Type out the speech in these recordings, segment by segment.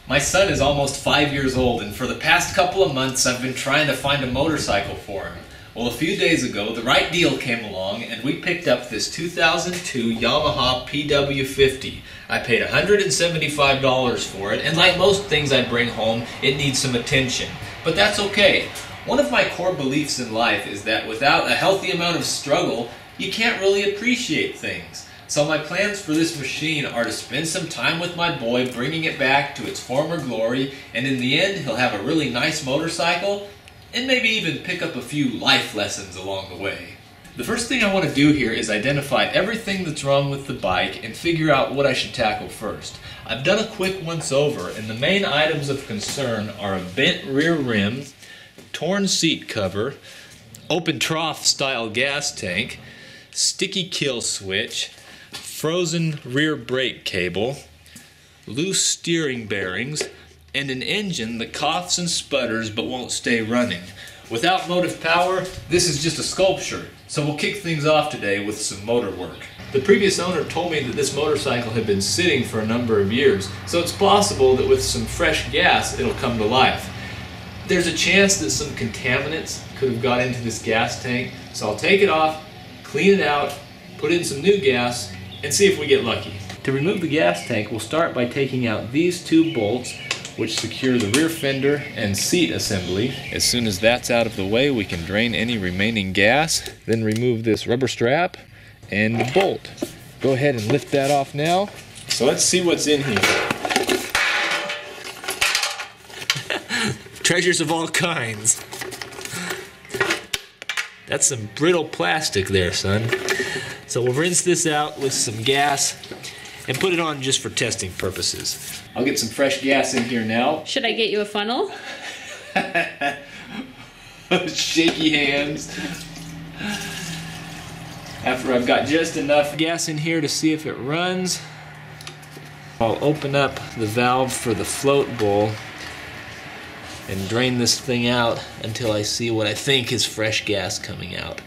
My son is almost 5 years old, and for the past couple of months I've been trying to find a motorcycle for him. Well, a few days ago, the right deal came along, and we picked up this 2002 Yamaha PW50. I paid $175 for it, and like most things I bring home, it needs some attention. But that's okay. One of my core beliefs in life is that without a healthy amount of struggle, you can't really appreciate things. So my plans for this machine are to spend some time with my boy, bringing it back to its former glory, and in the end he'll have a really nice motorcycle, and maybe even pick up a few life lessons along the way. The first thing I want to do here is identify everything that's wrong with the bike and figure out what I should tackle first. I've done a quick once over, and the main items of concern are a bent rear rim, torn seat cover, open trough style gas tank, sticky kill switch, frozen rear brake cable, loose steering bearings, and an engine that coughs and sputters but won't stay running. Without motive power, this is just a sculpture, so we'll kick things off today with some motor work. The previous owner told me that this motorcycle had been sitting for a number of years, so it's possible that with some fresh gas it'll come to life. There's a chance that some contaminants could have got into this gas tank, so I'll take it off, clean it out, put in some new gas, and see if we get lucky. To remove the gas tank, we'll start by taking out these two bolts which secure the rear fender and seat assembly. As soon as that's out of the way, we can drain any remaining gas, then remove this rubber strap and the bolt. Go ahead and lift that off now. So let's see what's in here. Treasures of all kinds. That's some brittle plastic there, son. So we'll rinse this out with some gas and put it on just for testing purposes. I'll get some fresh gas in here now. Should I get you a funnel? Shaky hands. After I've got just enough gas in here to see if it runs, I'll open up the valve for the float bowl and drain this thing out until I see what I think is fresh gas coming out.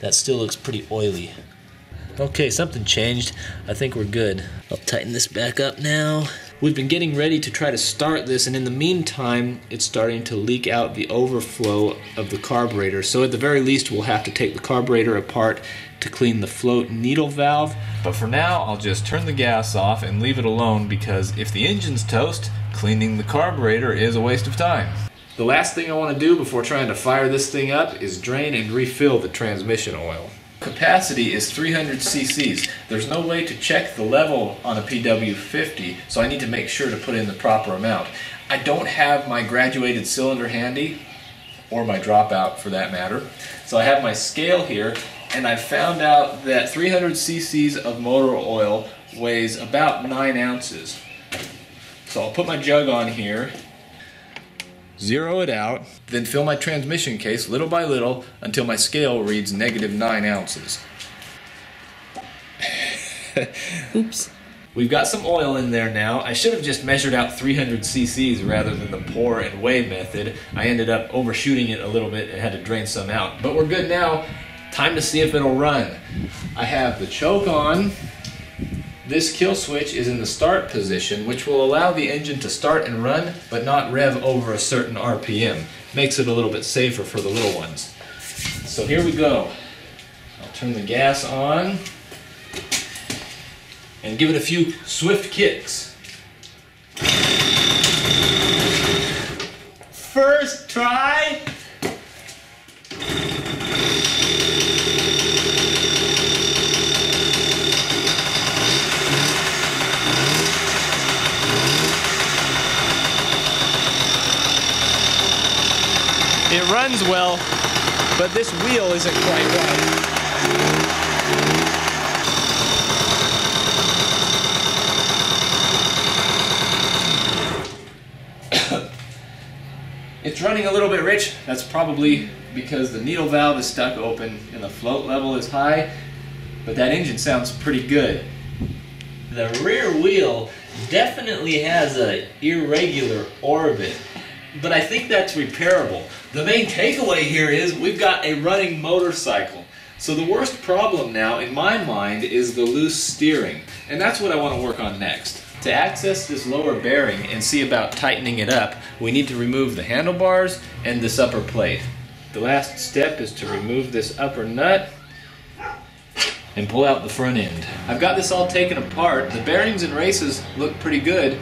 That still looks pretty oily. Okay, something changed. I think we're good. I'll tighten this back up now. We've been getting ready to try to start this, and in the meantime, it's starting to leak out the overflow of the carburetor. So at the very least, we'll have to take the carburetor apart to clean the float needle valve. But for now, I'll just turn the gas off and leave it alone, because if the engine's toast, cleaning the carburetor is a waste of time. The last thing I want to do before trying to fire this thing up is drain and refill the transmission oil. Capacity is 300 cc's. There's no way to check the level on a PW50, so I need to make sure to put in the proper amount. I don't have my graduated cylinder handy, or my dropout for that matter, so I have my scale here, and I found out that 300 cc's of motor oil weighs about 9 ounces. So I'll put my jug on here, zero it out, then fill my transmission case little by little until my scale reads -9 ounces. Oops. We've got some oil in there now. I should have just measured out 300 cc's rather than the pour and weigh method. I ended up overshooting it a little bit and had to drain some out. But we're good now. Time to see if it'll run. I have the choke on. This kill switch is in the start position, which will allow the engine to start and run, but not rev over a certain RPM. Makes it a little bit safer for the little ones. So here we go. I'll turn the gas on and give it a few swift kicks. First try. It runs well, but this wheel isn't quite right. It's running a little bit rich. That's probably because the needle valve is stuck open and the float level is high, but that engine sounds pretty good. The rear wheel definitely has an irregular orbit, but I think that's repairable. The main takeaway here is we've got a running motorcycle. So the worst problem now, in my mind, is the loose steering. And that's what I want to work on next. To access this lower bearing and see about tightening it up, we need to remove the handlebars and this upper plate. The last step is to remove this upper nut and pull out the front end. I've got this all taken apart. The bearings and races look pretty good,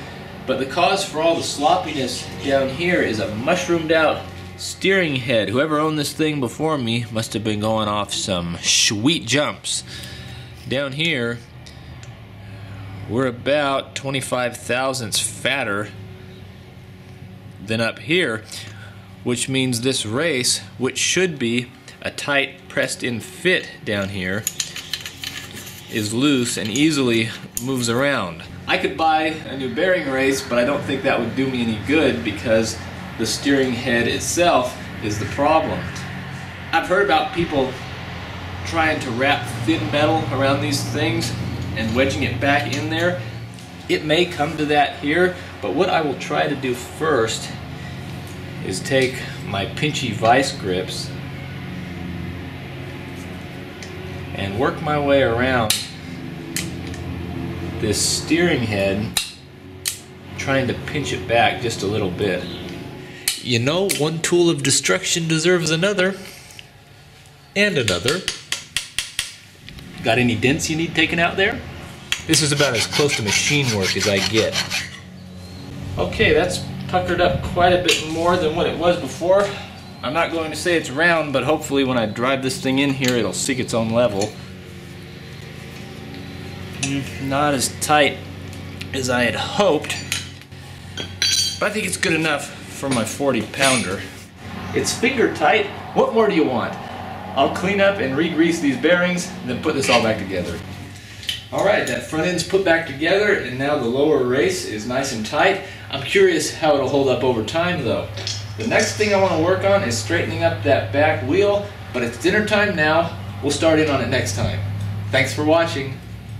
but the cause for all the sloppiness down here is a mushroomed out steering head. Whoever owned this thing before me must have been going off some sweet jumps. Down here, we're about 25 thousandths fatter than up here, which means this race, which should be a tight pressed in fit down here, is loose and easily moves around. I could buy a new bearing race, but I don't think that would do me any good because the steering head itself is the problem. I've heard about people trying to wrap thin metal around these things and wedging it back in there. It may come to that here, but what I will try to do first is take my pinchy vice grips and work my way around this steering head, trying to pinch it back just a little bit. You know, one tool of destruction deserves another, and another. Got any dents you need taken out there? This is about as close to machine work as I get. Okay, that's puckered up quite a bit more than what it was before. I'm not going to say it's round, but hopefully when I drive this thing in here, it'll seek its own level. Not as tight as I had hoped, but I think it's good enough for my 40-pounder. It's finger tight. What more do you want? I'll clean up and re-grease these bearings, and then put this all back together. Alright, that front end's put back together, and now the lower race is nice and tight. I'm curious how it'll hold up over time though. The next thing I want to work on is straightening up that back wheel, but it's dinner time now. We'll start in on it next time. Thanks for watching.